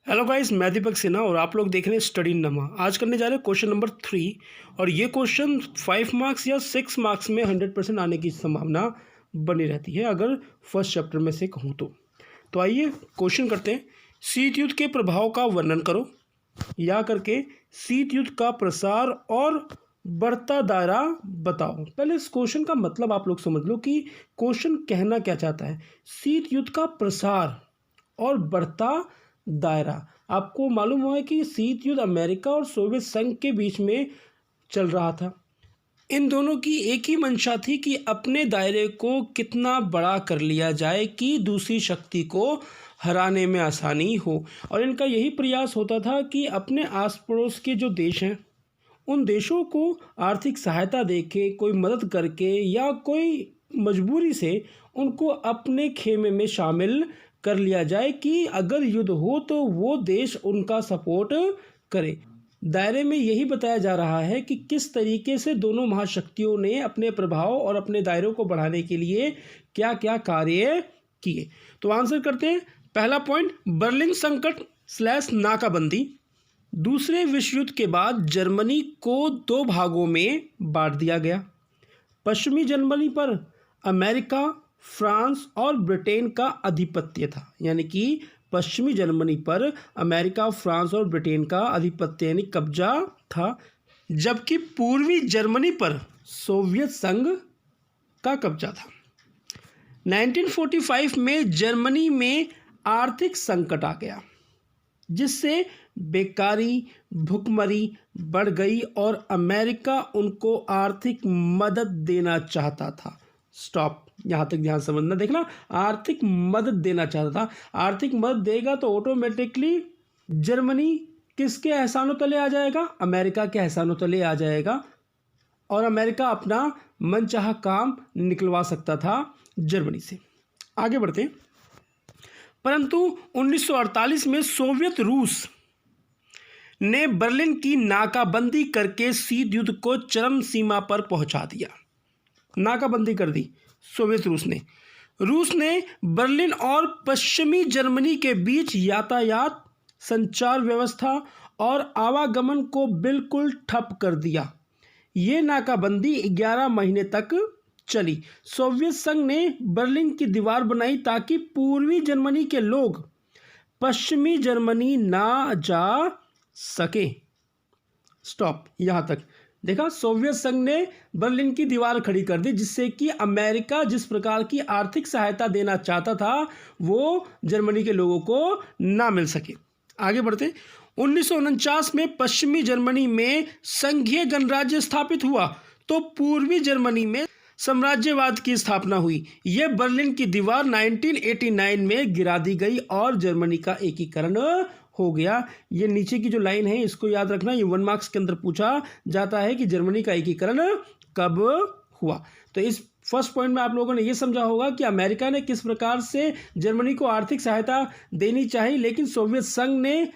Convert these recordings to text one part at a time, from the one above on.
Hello guys, मैं दीपक सिन्हा और आप लोग देख रहे हैं स्टडी नमा। आज करने जा रहे हैं क्वेश्चन नंबर 3 और ये क्वेश्चन 5 मार्क्स या 6 मार्क्स में 100% आने की संभावना बनी रहती है अगर फर्स्ट चैप्टर में से कहूँ तो आइए क्वेश्चन करते हैं। शीत युद्ध के प्रभाव का वर्णन करो या करके शीत युद्ध का प्रसार और बढ़ता दायरा बताओ। पहले इस क्वेश्चन का मतलब आप लोग समझ लो कि क्वेश्चन कहना क्या चाहता है। शीत युद्ध का प्रसार और बढ़ता दायरा। आपको मालूम हुआ है कि शीत युद्ध अमेरिका और सोवियत संघ के बीच में चल रहा था। इन दोनों की एक ही मंशा थी कि अपने दायरे को कितना बड़ा कर लिया जाए कि दूसरी शक्ति को हराने में आसानी हो, और इनका यही प्रयास होता था कि अपने आस पड़ोस के जो देश हैं उन देशों को आर्थिक सहायता देके, कोई मदद करके या कोई मजबूरी से उनको अपने खेमे में शामिल कर लिया जाए कि अगर युद्ध हो तो वो देश उनका सपोर्ट करे। दायरे में यही बताया जा रहा है कि किस तरीके से दोनों महाशक्तियों ने अपने प्रभाव और अपने दायरों को बढ़ाने के लिए क्या क्या कार्य किए। तो आंसर करते हैं। पहला पॉइंट, बर्लिन संकट / नाकाबंदी। दूसरे विश्व युद्ध के बाद जर्मनी को 2 भागों में बांट दिया गया। पश्चिमी जर्मनी पर अमेरिका, फ्रांस और ब्रिटेन का आधिपत्य था, यानी कि पश्चिमी जर्मनी पर अमेरिका, फ्रांस और ब्रिटेन का आधिपत्य यानी कब्जा था, जबकि पूर्वी जर्मनी पर सोवियत संघ का कब्जा था। 1945 में जर्मनी में आर्थिक संकट आ गया जिससे बेकारी, भुखमरी बढ़ गई और अमेरिका उनको आर्थिक मदद देना चाहता था। स्टॉप, यहाँ तक ध्यान समझना। देखना, आर्थिक मदद देना चाहता था। आर्थिक मदद देगा तो ऑटोमेटिकली जर्मनी किसके एहसानों तले आ जाएगा? अमेरिका के एहसानों तले आ जाएगा और अमेरिका अपना मनचाहा काम निकलवा सकता था जर्मनी से। आगे बढ़ते हैं। परंतु 1948 में सोवियत रूस ने बर्लिन की नाकाबंदी करके शीत युद्ध को चरम सीमा पर पहुंचा दिया। नाकाबंदी कर दी सोवियत रूस ने बर्लिन और पश्चिमी जर्मनी के बीच यातायात, संचार व्यवस्था और आवागमन को बिल्कुल ठप कर दिया। ये नाकाबंदी 11 महीने तक चली। सोवियत संघ ने बर्लिन की दीवार बनाई ताकि पूर्वी जर्मनी के लोग पश्चिमी जर्मनी ना जा सके। स्टॉप, यहाँ तक देखा। सोवियत संघ ने बर्लिन की दीवार खड़ी कर दी जिससे कि अमेरिका जिस प्रकार की आर्थिक सहायता देना चाहता था वो जर्मनी के लोगों को ना मिल सके। आगे बढ़ते। 1949 में पश्चिमी जर्मनी में संघीय गणराज्य स्थापित हुआ तो पूर्वी जर्मनी में साम्राज्यवाद की स्थापना हुई। यह बर्लिन की दीवार 1989 में गिरा दी गई और जर्मनी का एकीकरण हो गया। ये नीचे की जो लाइन है इसको याद रखना, ये 1 मार्क्स के अंदर पूछा जाता है कि जर्मनी का एकीकरण कब हुआ। तो इस फर्स्ट पॉइंट में आप लोगों ने ये समझा होगा कि अमेरिका ने किस प्रकार से जर्मनी को आर्थिक सहायता देनी चाहिए, लेकिन सोवियत संघ ने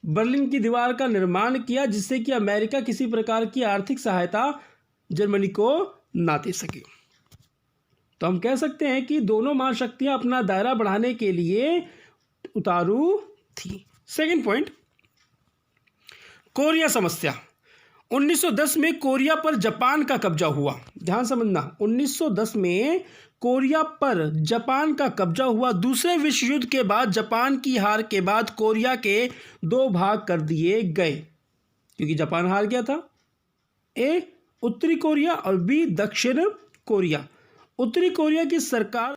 बर्लिन की दीवार का निर्माण किया जिससे कि अमेरिका किसी प्रकार की आर्थिक सहायता जर्मनी को ना दे सके। तो हम कह सकते हैं कि दोनों महाशक्तियां अपना दायरा बढ़ाने के लिए उतारू थी। सेकेंड पॉइंट, कोरिया समस्या। 1910 में कोरिया पर जापान का कब्जा हुआ। ध्यान समझना, 1910 में कोरिया पर जापान का कब्जा हुआ। दूसरे विश्व युद्ध के बाद जापान की हार के बाद कोरिया के 2 भाग कर दिए गए क्योंकि जापान हार गया था। ए उत्तरी कोरिया और बी दक्षिण कोरिया। उत्तरी कोरिया की सरकार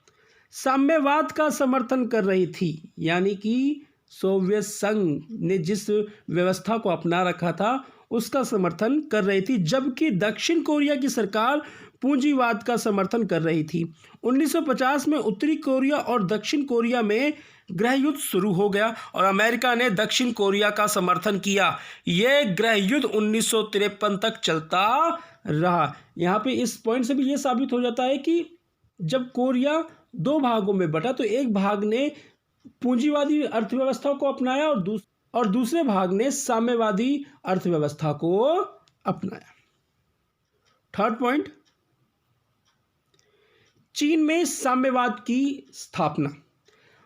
साम्यवाद का समर्थन कर रही थी, यानी कि सोवियत संघ ने जिस व्यवस्था को अपना रखा था उसका समर्थन कर रही थी, जबकि दक्षिण कोरिया की सरकार पूंजीवाद का समर्थन कर रही थी। 1950 में उत्तरी कोरिया और दक्षिण कोरिया में गृह युद्ध शुरू हो गया और अमेरिका ने दक्षिण कोरिया का समर्थन किया। यह गृह युद्ध 1953 तक चलता रहा। यहाँ पे इस पॉइंट से भी ये साबित हो जाता है कि जब कोरिया 2 भागों में बटा तो एक भाग ने पूंजीवादी अर्थव्यवस्था को अपनाया और दूसरे भाग ने साम्यवादी अर्थव्यवस्था को अपनाया। थर्ड पॉइंट, चीन में साम्यवाद की स्थापना।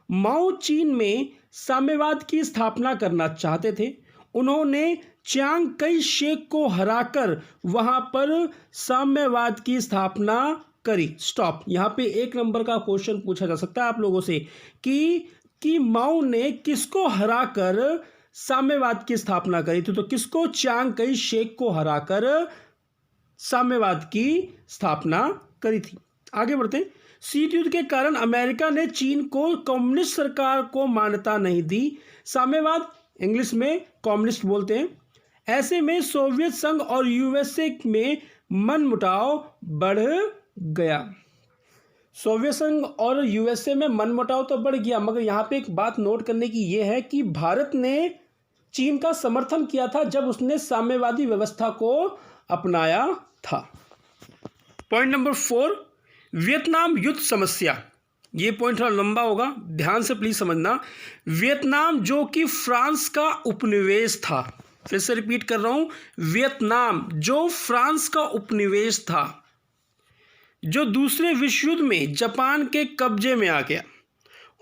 माओ चीन में साम्यवाद की स्थापना करना चाहते थे। उन्होंने चियांग कई शेक को हराकर वहां पर साम्यवाद की स्थापना करी। स्टॉप, यहाँ पे 1 नंबर का क्वेश्चन पूछा जा सकता है आप लोगों से कि माओ ने किसको हराकर साम्यवाद की स्थापना करी थी। तो किसको? चियांग कई शेक को हराकर साम्यवाद की स्थापना करी थी। आगे बढ़ते हैं। शीत युद्ध के कारण अमेरिका ने चीन को कम्युनिस्ट सरकार को मान्यता नहीं दी। साम्यवाद इंग्लिश में कम्युनिस्ट बोलते हैं। ऐसे में सोवियत संघ और यूएसए में मनमुटाव बढ़ गया। सोवियत संघ और यूएसए में मनमुटाव तो बढ़ गया, मगर यहाँ पे एक बात नोट करने की यह है कि भारत ने चीन का समर्थन किया था जब उसने साम्यवादी व्यवस्था को अपनाया था। पॉइंट नंबर 4, वियतनाम युद्ध समस्या। ये पॉइंट थोड़ा लंबा होगा, ध्यान से प्लीज समझना। वियतनाम जो कि फ्रांस का उपनिवेश था, फिर से रिपीट कर रहा हूं, वियतनाम जो फ्रांस का उपनिवेश था, जो दूसरे विश्व युद्ध में जापान के कब्जे में आ गया।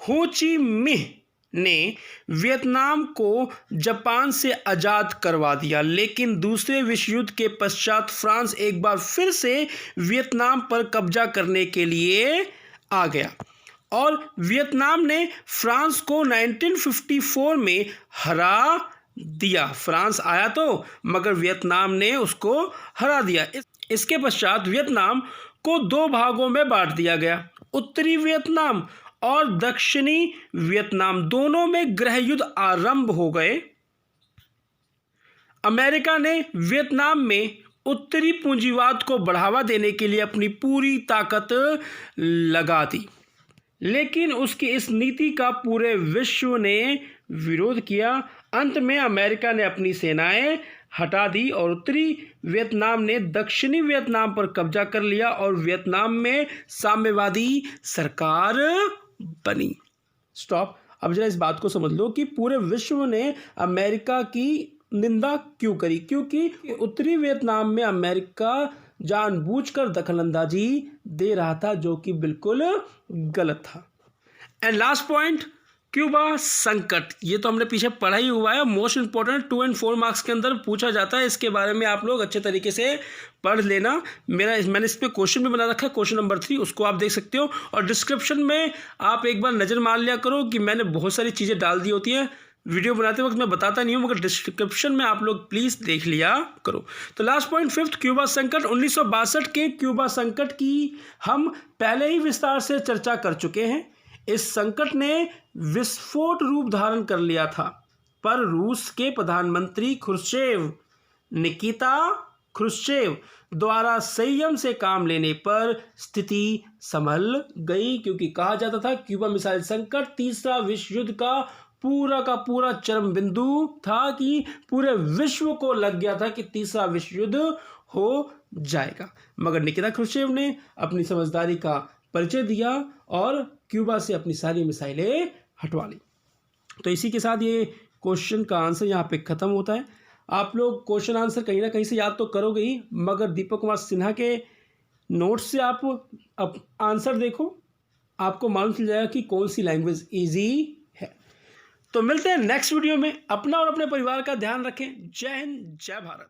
हो ची मिन्ह ने वियतनाम को जापान से आज़ाद करवा दिया, लेकिन दूसरे विश्व युद्ध के पश्चात फ्रांस एक बार फिर से वियतनाम पर कब्जा करने के लिए आ गया और वियतनाम ने फ्रांस को 1954 में हरा दिया। फ्रांस आया तो, मगर वियतनाम ने उसको हरा दिया। इसके पश्चात वियतनाम को 2 भागों में बांट दिया गया। उत्तरी वियतनाम और दक्षिणी वियतनाम दोनों में गृह युद्ध आरंभ हो गए। अमेरिका ने वियतनाम में उत्तरी पूंजीवाद को बढ़ावा देने के लिए अपनी पूरी ताकत लगा दी, लेकिन उसकी इस नीति का पूरे विश्व ने विरोध किया। अंत में अमेरिका ने अपनी सेनाएं हटा दी और उत्तरी वियतनाम ने दक्षिणी वियतनाम पर कब्जा कर लिया और वियतनाम में साम्यवादी सरकार बनी। स्टॉप, अब जरा इस बात को समझ लो कि पूरे विश्व ने अमेरिका की निंदा क्यों करी, क्योंकि उत्तरी वियतनाम में अमेरिका जानबूझकर दखलंदाजी दे रहा था, जो कि बिल्कुल गलत था। एंड लास्ट पॉइंट, क्यूबा संकट। ये तो हमने पीछे पढ़ा ही हुआ है, मोस्ट इंपॉर्टेंट 2 और 4 मार्क्स के अंदर पूछा जाता है। इसके बारे में आप लोग अच्छे तरीके से पढ़ लेना। मैंने इस पर क्वेश्चन भी बना रखा है, क्वेश्चन नंबर 3, उसको आप देख सकते हो। और डिस्क्रिप्शन में आप एक बार नज़र मार लिया करो कि मैंने बहुत सारी चीज़ें डाल दी होती हैं, वीडियो बनाते वक्त मैं बताता नहीं हूँ, मगर डिस्क्रिप्शन में आप लोग प्लीज़ देख लिया करो। तो लास्ट पॉइंट 5, क्यूबा संकट। 1962 के क्यूबा संकट की हम पहले ही विस्तार से चर्चा कर चुके हैं। इस संकट ने विस्फोट रूप धारण कर लिया था, पर रूस के प्रधानमंत्री निकिता ख्रुश्चेव द्वारा संयम से काम लेने पर स्थिति संभल गई, क्योंकि कहा जाता था क्यूबा मिसाइल संकट तीसरा विश्व युद्ध का पूरा चरम बिंदु था, कि पूरे विश्व को लग गया था कि तीसरा विश्व युद्ध हो जाएगा। मगर निकिता ख्रुश्चेव ने अपनी समझदारी का परिचय दिया और क्यूबा से अपनी सारी मिसाइलें हटवा ली। तो इसी के साथ ये क्वेश्चन का आंसर यहाँ पे ख़त्म होता है। आप लोग क्वेश्चन आंसर कहीं ना कहीं से याद तो करोगे ही, मगर दीपक कुमार सिन्हा के नोट्स से आप अब आंसर देखो, आपको मालूम चल जाएगा कि कौन सी लैंग्वेज ईजी है। तो मिलते हैं नेक्स्ट वीडियो में। अपना और अपने परिवार का ध्यान रखें। जय हिंद, जय भारत।